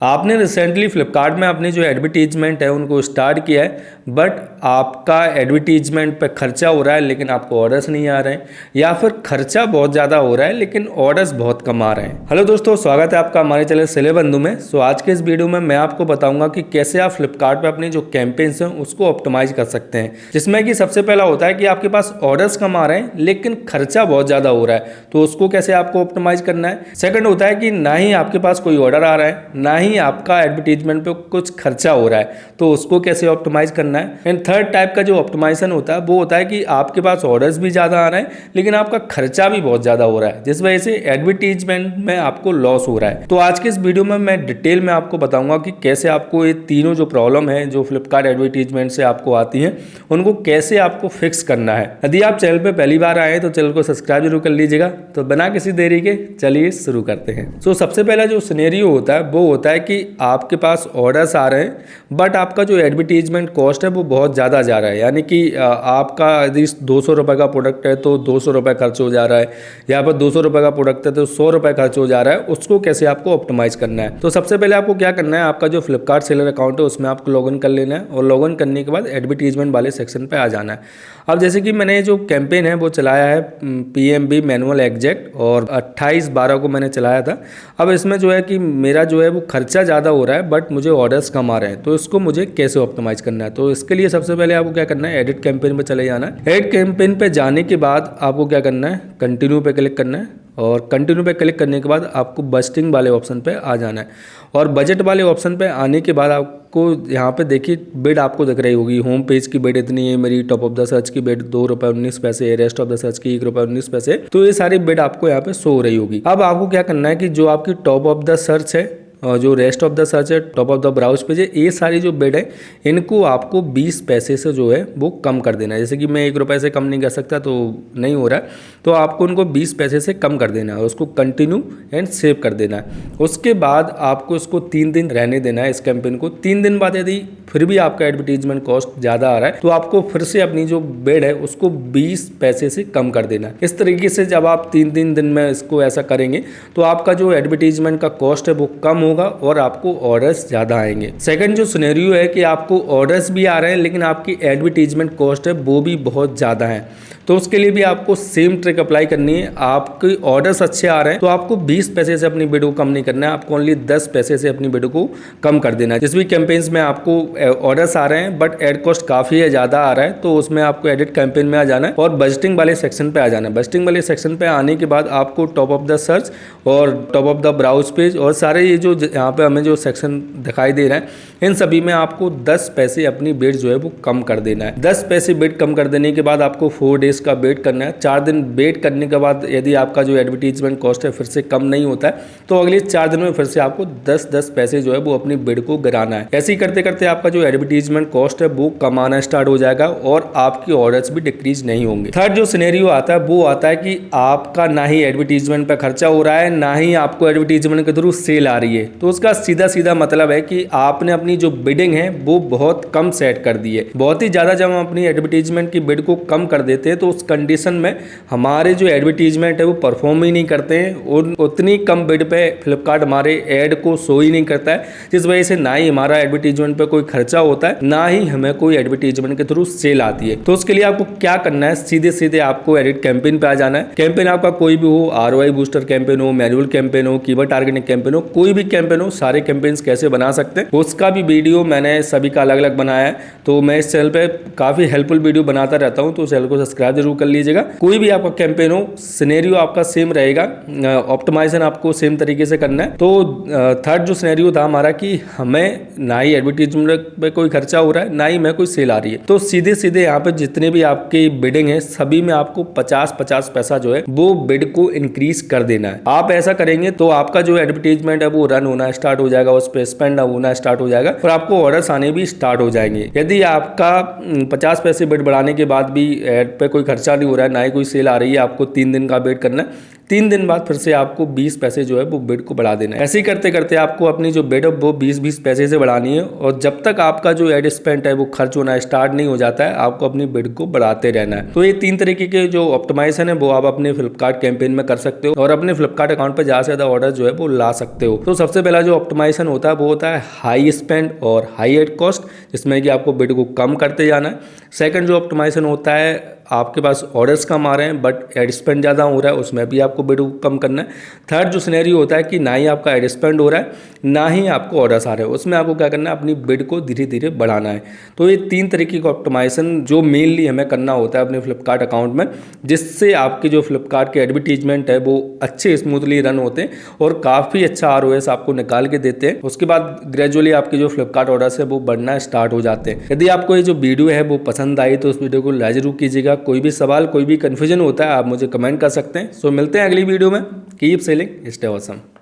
आपने रिसेंटली फ्लिपकार्ट में अपनी जो एडवर्टीजमेंट है उनको स्टार्ट किया है, बट आपका एडवर्टीजमेंट पे खर्चा हो रहा है लेकिन आपको ऑर्डर्स नहीं आ रहे हैं, या फिर खर्चा बहुत ज़्यादा हो रहा है लेकिन ऑर्डर्स बहुत कम आ रहे हैं। हेलो दोस्तों, स्वागत है आपका हमारे चैनल सेले बंधु में। सो आज के इस वीडियो में मैं आपको बताऊंगा कि कैसे आप फ्लिपकार्ट पे अपनी जो कैंपेन्स हैं उसको ऑप्टिमाइज कर सकते हैं, जिसमें कि सबसे पहला होता है कि आपके पास ऑर्डर्स कम आ रहे हैं लेकिन खर्चा बहुत ज़्यादा हो रहा है, तो उसको कैसे आपको ऑप्टिमाइज करना है। सेकंड होता है कि ना ही आपके पास कोई ऑर्डर आ रहा है, ना ही आपका एडवर्टीजमेंट पे कुछ खर्चा हो रहा है, तो उसको कैसे ऑप्टिमाइज करना है। एंड थर्ड टाइप का जो ऑप्टिमाइजेशन होता है वो होता है कि आपके पास ऑर्डर्स भी ज़्यादा आ रहे हैं लेकिन आपका खर्चा भी बहुत ज़्यादा हो रहा है, जिस वजह से एडवर्टीजमेंट में आपको लॉस हो रहा है। तो आज के इस वीडियो में मैं डिटेल में आपको बताऊंगा कि कैसे आपको ये तीनों जो प्रॉब्लम है जो फ्लिपकार्ट एडवर्टीजमेंट से आपको आती हैं उनको कैसे आपको फिक्स करना है। यदि आप चैनल पर पहली बार आए तो चैनल को सब्सक्राइब जरूर कर लीजिएगा। तो बिना किसी देरी के चलिए शुरू करते हैं। तो सबसे पहला जो सिनेरियो होता है वो होता है कि आपके पास ऑर्डर्स आ रहे हैं बट आपका जो एडवर्टीजमेंट कॉस्ट है वो बहुत ज़्यादा जा रहा है, यानी कि आपका यदि 200 रुपये का प्रोडक्ट है तो 200 रुपये खर्च हो जा रहा है, यहाँ पर 200 रुपये का प्रोडक्ट है तो 100 रुपये खर्च हो जा रहा है। उसको कैसे आपको ऑप्टिमाइज करना है, तो सबसे पहले आपको क्या करना है, आपका जो फ्लिपकार्ट सेलर अकाउंट है उसमें आपको लॉगिन कर लेना है और लॉगिन करने के बाद एडवर्टीजमेंट वाले सेक्शन पर आ जाना है। अब जैसे कि मैंने जो कैंपेन है वो चलाया है PMB मैनुअल एग्जैक्ट और 28/12 को मैंने चलाया था। अब इसमें जो है कि मेरा जो है वो खर्चा ज़्यादा हो रहा है बट मुझे ऑर्डर्स कम आ रहे हैं, तो इसको मुझे कैसे ऑप्टिमाइज करना है। तो इसके लिए सबसे पहले आपको क्या करना है, एडिट कैंपेन पे चले जाना है। एडिट कैंपेन पे जाने के बाद आपको क्या करना है, कंटिन्यू पे क्लिक करना है और कंटिन्यू पे क्लिक करने के बाद आपको बजटिंग वाले ऑप्शन पे आ जाना है और बजट वाले ऑप्शन पे आने के बाद आपको यहाँ पे देखिए बिड आपको दिख रही होगी। होम पेज की बिड इतनी है, मेरी टॉप ऑफ द सर्च की बिड 2 रुपये 19 पैसे है, रेस्ट ऑफ द सर्च की 1 रुपये 19 पैसे, तो ये सारी बिड आपको यहाँ पे शो हो रही होगी। अब आपको क्या करना है कि जो आपकी टॉप ऑफ द सर्च है और जो रेस्ट ऑफ द सर्च है, top of the browse page है, ये सारी जो बिड है इनको आपको 20 पैसे से जो है वो कम कर देना है। जैसे कि मैं 1 रुपये से कम नहीं कर सकता तो नहीं हो रहा है, तो आपको उनको 20 पैसे से कम कर देना है, उसको कंटिन्यू एंड सेव कर देना है। उसके बाद आपको इसको 3 दिन रहने देना है इस कैंपेन को। 3 दिन बाद यदि फिर भी आपका एडवर्टीजमेंट कॉस्ट ज़्यादा आ रहा है तो आपको फिर से अपनी जो बिड है उसको 20 पैसे से कम कर देना है। इस तरीके से जब आप 3 दिन में इसको ऐसा करेंगे तो आपका जो एडवर्टीजमेंट का कॉस्ट है वो कम होगा और आपको ऑर्डर्स ज़्यादा आएंगे। सेकंड जो सिनेरियो है कि आपको ऑर्डर्स भी आ रहे हैं लेकिन आपकी एडवर्टीजमेंट कॉस्ट है वो भी बहुत ज़्यादा है, तो उसके लिए भी आपको सेम ट्रिक अप्लाई करनी है। आपके ऑर्डर्स अच्छे आ रहे हैं तो आपको 20 पैसे से अपनी बिड को कम नहीं करना है, आपको ओनली 10 पैसे से अपनी बिड को कम कर देना है। जिस भी कैंपेन्स में आपको ऑर्डर्स आ रहे हैं बट एड कॉस्ट काफ़ी है, ज़्यादा आ रहा है, तो उसमें आपको एडिट कैंपेन में आ जाना है और बजटिंग वाले सेक्शन पे आ जाना है। बजटिंग वाले सेक्शन पे आने के बाद आपको टॉप ऑफ द सर्च और top of the browse page और सारे ये जो यहाँ पे हमें जो सेक्शन दिखाई दे रहे हैं इन सभी में आपको 10 पैसे अपनी बिड जो है वो कम कर देना है। 10 पैसे बिड कम कर देने के बाद आपको 4 डेज का वेट करना है। 4 दिन वेट करने के बाद यदि आपका जो एडवर्टीजमेंट कॉस्ट है फिर से कम नहीं होता है तो अगले 4 दिन में फिर से आपको 10-10 पैसे जो है वो अपनी बिड को गिराना है। ऐसे ही करते करते आपका जो एडवर्टीजमेंट कॉस्ट है वो कम आना स्टार्ट हो जाएगा और आपकी ऑर्डर्स भी डिक्रीज नहीं होंगे। थर्ड जो सिनेरियो आता है वो आता है कि आपका ना ही एडवर्टीजमेंट पर खर्चा हो रहा है ना ही आपको एडवर्टीजमेंट के थ्रू सेल आ रही है, तो उसका सीधा सीधा मतलब है कि आपने अपनी जो बिडिंग है वो बहुत कम सेट कर दी है। बहुत ही ज़्यादा जब हम अपनी एडवर्टीजमेंट की बिड को कम कर देते हैं तो उस कंडीशन में हमारे जो एडवर्टीजमेंट है वो परफॉर्म ही नहीं करते हैं और उतनी कम बिड पे फ्लिपकार्ट हमारे ऐड को शो ही नहीं करता है, जिस वजह से ना ही हमारा एडवर्टीजमेंट पे कोई खर्चा होता है ना ही हमें कोई एडवर्टीजमेंट के थ्रू सेल आती है। तो उसके लिए आपको क्या करना है, सीधे सीधे आपको एडिट कैंपेन पे आ जाना है। कैंपेन आपका कोई भी हो, ROI बूस्टर कैंपेन हो, मैनुअल कैंपेन हो, कीवर्ड टारगेटिंग कैंपेन हो, कोई भी कैंपेन हो, सारे कैंपेन्स कैसे बना सकते हैं उसका भी वीडियो मैंने सभी का अलग अलग बनाया है। तो मैं इस चैनल पे काफ़ी हेल्पफुल वीडियो बनाता रहता हूँ, तो चैनल को सब्सक्राइब जरूर कर लीजिएगा। कोई भी आपका कैंपेन हो, सिनेरियो आपका सेम रहेगा, ऑप्टिमाइजेशन आपको सेम तरीके से करना है। तो थर्ड जो सिनेरियो था हमारा कि हमें ना ही एडवर्टीजमेंट पे कोई खर्चा हो रहा है ना ही मैं कोई सेल आ रही है, तो सीधे सीधे यहाँ पे जितने भी आपकी बिडिंग है सभी में आपको 50-50 पैसा जो है वो बिड को इंक्रीज कर देना है। आप ऐसा करेंगे तो आपका जो एडवर्टीजमेंट है वो रन होना स्टार्ट हो जाएगा, उस पर स्पेंड होना स्टार्ट हो जाएगा और आपको ऑर्डर्स आने भी स्टार्ट हो जाएंगे। यदि आपका 50 पैसे बिड बढ़ाने के बाद भी एड पे कोई खर्चा नहीं हो रहा है, ना ही कोई सेल आ रही है, आपको 3 दिन का वेट करना है। 3 दिन बाद फिर से आपको 20 पैसे जो है वो बिड को बढ़ा देना है। ऐसे ही करते करते आपको अपनी जो बिड है वो 20-20 पैसे से बढ़ानी है, और जब तक आपका जो एड स्पेंड है वो खर्च होना स्टार्ट नहीं हो जाता है, आपको अपनी बिड को बढ़ाते रहना है। तो ये 3 तरीके के जो ऑप्टिमाइजेशन है वो आप अपने फ्लिपकार्ट कैंपेन में कर सकते हो, और अपने फ्लिपकार्ट अकाउंट पर ज़्यादा से ज़्यादा ऑर्डर जो है वो ला सकते हो। तो सबसे पहला जो ऑप्टिमाइजेशन होता है वो होता है हाई स्पेंड और हाई एड कॉस्ट, जिसमें कि आपको बिड को कम करते जाना है। सेकंड जो ऑप्टिमाइजेशन होता है, आपके पास ऑर्डर्स कम आ रहे हैं बट एड स्पेंड ज़्यादा हो रहा है, उसमें भी आपको बिड को कम करना है। थर्ड जो सिनेरियो होता है कि ना ही आपका एड स्पेंड हो रहा है ना ही आपको ऑर्डर्स आ रहे हैं, उसमें आपको क्या करना है, अपनी बिड को धीरे धीरे बढ़ाना है। तो ये 3 तरीके का ऑप्टिमाइजेशन जो मेनली हमें करना होता है अपने फ्लिपकार्ट अकाउंट में, जिससे आपके जो फ्लिपकार्ट के एडवर्टीजमेंट है वो अच्छे स्मूथली रन होते हैं और काफ़ी अच्छा ROS आपको निकाल के देते हैं। उसके बाद ग्रेजुअली आपके जो फ्लिपकार्ट ऑर्डर्स है वो बढ़ना स्टार्ट हो जाते हैं। यदि आपको ये जो वीडियो है वो पसंद आई तो उस वीडियो को लाइक जरूर कीजिएगा। कोई भी सवाल, कोई भी कन्फ्यूजन होता है आप मुझे कमेंट कर सकते हैं। सो मिलते हैं अगली वीडियो में। Keep selling, stay awesome.